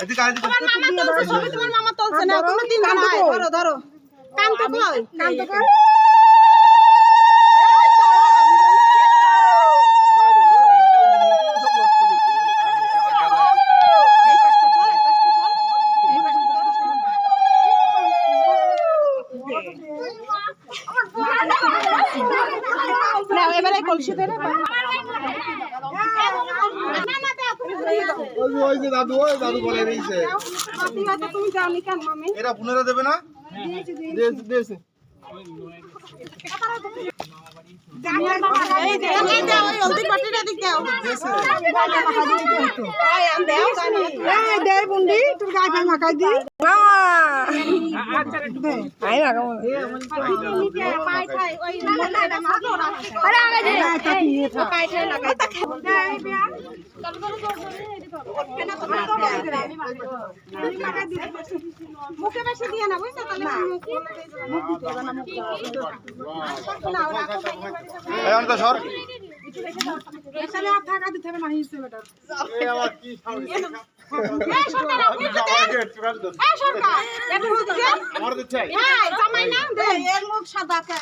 এদিকে আয়, তোমার মামা তুলছে ছবি, তোমার মামা তুলছে না, কোনো দিন না। ধরো ধরো, কান তো কই, কান তো কই। না এবারে কলসি ধরে ওই যে দাদু বলে দিয়েছে তুমি জানি কেন মামি এরা পুনরা দেবে না? দিয়েছে এই যে ওই হলদি পাটিটা দিক দাও এই দে বুন্ডি তোর গায়ে গায়ে মাখাই দি আই লাগাবো পাই ঠাই ওই মোলাটা মাখো না আরে আগে দে পাই ঠাই লাগাই দে মুখে বেশি দিয়ে না বুঝছো তাহলে মুখ দিতে হবে না এই অন্ত সর এখানে আর টাকা দিতে হবে না হিসেবে এটা এই আমার কি সামনে এই সরকার আপনি তো এই সরকার এটা হচ্ছে আমার দিতে চাই হ্যাঁ জামাই না দে এর মুখ সাদা কে